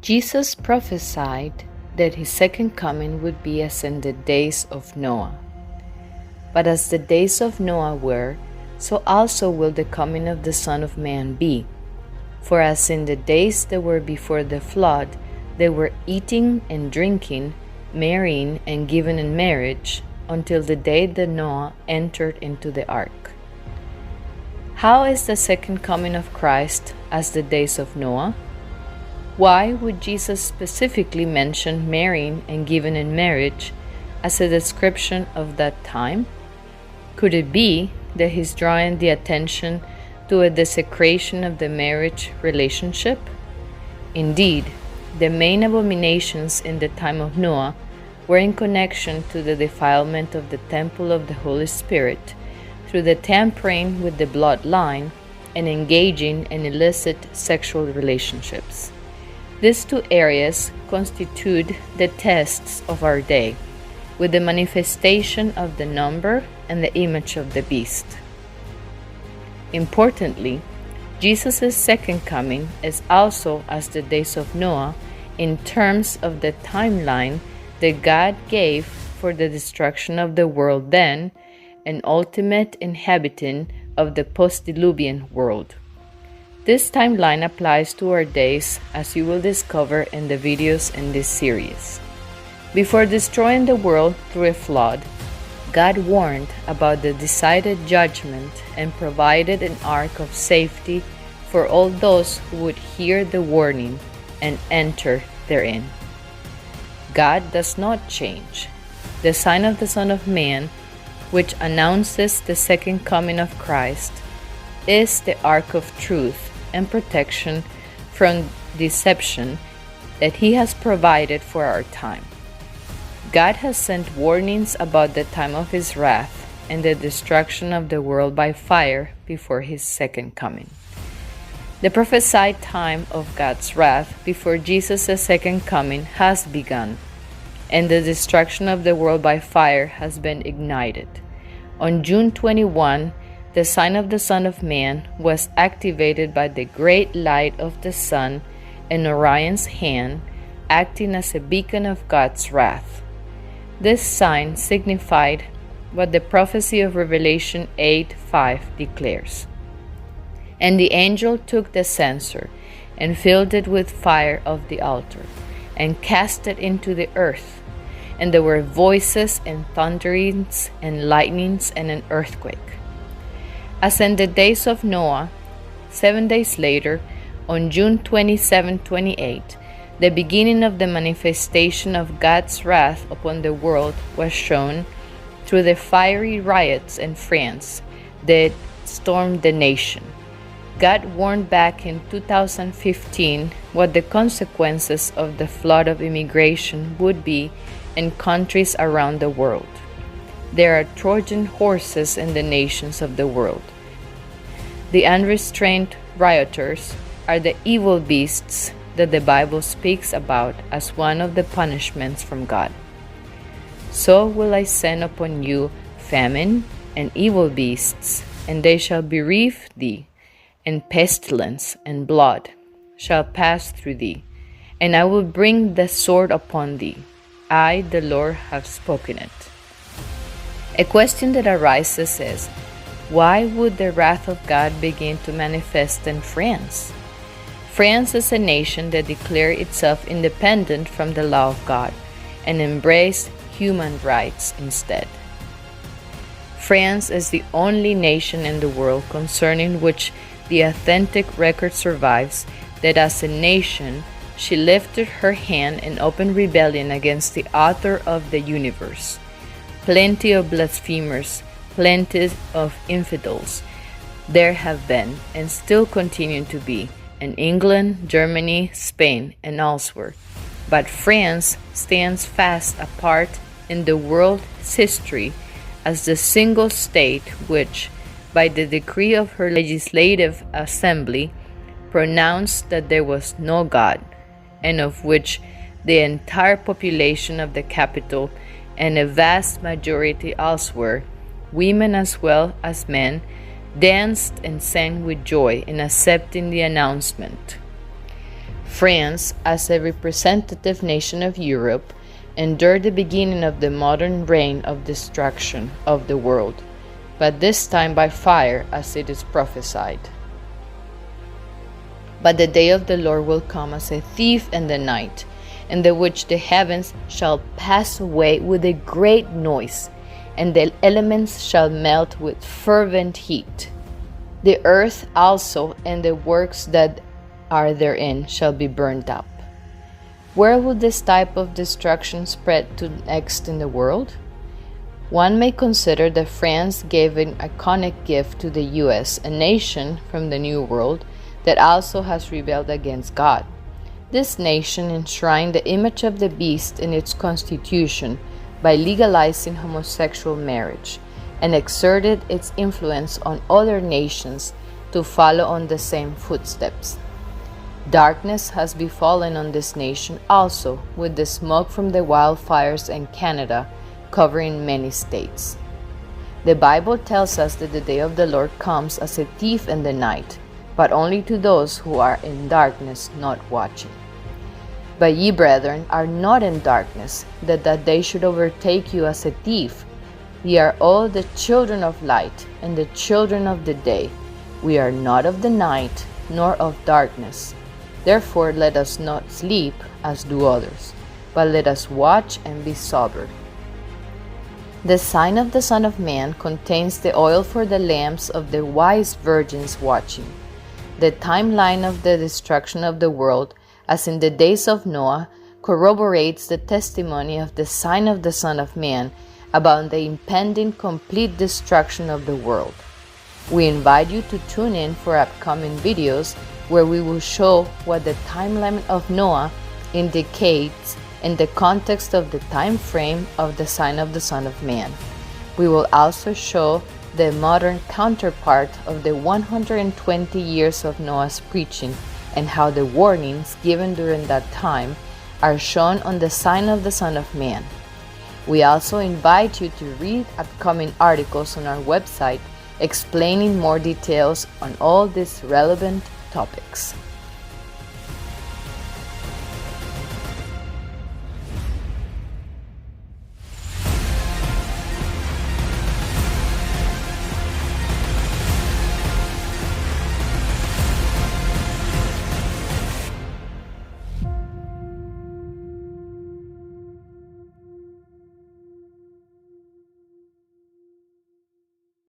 Jesus prophesied that his second coming would be as in the days of Noah. But as the days of Noah were, so also will the coming of the Son of Man be. For as in the days that were before the flood, they were eating and drinking, marrying and giving in marriage, until the day that Noah entered into the ark. How is the second coming of Christ as the days of Noah? Why would Jesus specifically mention marrying and giving in marriage as a description of that time? Could it be that he's drawing the attention to a desecration of the marriage relationship? Indeed, the main abominations in the time of Noah were in connection to the defilement of the temple of the Holy Spirit through the tampering with the bloodline and engaging in illicit sexual relationships. These two areas constitute the tests of our day, with the manifestation of the number and the image of the beast. Importantly, Jesus' second coming is also as the days of Noah in terms of the timeline that God gave for the destruction of the world then, an ultimate inhabitant of the post-diluvian world. This timeline applies to our days, as you will discover in the videos in this series. Before destroying the world through a flood, God warned about the decided judgment and provided an ark of safety for all those who would hear the warning and enter therein. God does not change. The sign of the Son of Man, which announces the second coming of Christ, is the ark of truth and protection from deception that he has provided for our time. God has sent warnings about the time of his wrath and the destruction of the world by fire before his second coming. The prophesied time of God's wrath before Jesus' second coming has begun, and the destruction of the world by fire has been ignited. On June 21, the sign of the Son of Man was activated by the great light of the sun and Orion's hand, acting as a beacon of God's wrath. This sign signified what the prophecy of Revelation 8:5 declares. And the angel took the censer and filled it with fire of the altar and cast it into the earth. And there were voices and thunderings and lightnings and an earthquake. As in the days of Noah, 7 days later, on June 27-28, the beginning of the manifestation of God's wrath upon the world was shown through the fiery riots in France that stormed the nation. God warned back in 2015 what the consequences of the flood of immigration would be in countries around the world. There are Trojan horses in the nations of the world. The unrestrained rioters are the evil beasts that the Bible speaks about as one of the punishments from God. So will I send upon you famine and evil beasts, and they shall bereave thee, and pestilence and blood shall pass through thee, and I will bring the sword upon thee. I, the Lord, have spoken it. A question that arises is, why would the wrath of God begin to manifest in France? France is a nation that declared itself independent from the law of God and embraced human rights instead. France is the only nation in the world concerning which the authentic record survives that as a nation she lifted her hand in open rebellion against the author of the universe. Plenty of blasphemers, plenty of infidels there have been and still continue to be in England, Germany, Spain, and elsewhere. But France stands fast apart in the world's history as the single state which, by the decree of her legislative assembly, pronounced that there was no God, and of which the entire population of the capital and a vast majority elsewhere, women as well as men, danced and sang with joy in accepting the announcement. France, as a representative nation of Europe, endured the beginning of the modern reign of destruction of the world, but this time by fire, as it is prophesied. But the day of the Lord will come as a thief in the night, in the which the heavens shall pass away with a great noise, and the elements shall melt with fervent heat. The earth also and the works that are therein shall be burnt up. Where would this type of destruction spread to next in the world? One may consider that France gave an iconic gift to the US, a nation from the New World that also has rebelled against God. This nation enshrined the image of the beast in its constitution by legalizing homosexual marriage, and exerted its influence on other nations to follow on the same footsteps. Darkness has befallen on this nation also, with the smoke from the wildfires in Canada covering many states. The Bible tells us that the day of the Lord comes as a thief in the night, but only to those who are in darkness, not watching. But ye, brethren, are not in darkness, that day should overtake you as a thief. Ye are all the children of light, and the children of the day. We are not of the night, nor of darkness. Therefore let us not sleep, as do others, but let us watch and be sober. The sign of the Son of Man contains the oil for the lamps of the wise virgins watching. The timeline of the destruction of the world, as in the days of Noah, corroborates the testimony of the sign of the Son of Man about the impending complete destruction of the world. We invite you to tune in for upcoming videos where we will show what the timeline of Noah indicates in the context of the time frame of the sign of the Son of Man. We will also show the modern counterpart of the 120 years of Noah's preaching, and how the warnings given during that time are shown on the sign of the Son of Man. We also invite you to read upcoming articles on our website explaining more details on all these relevant topics.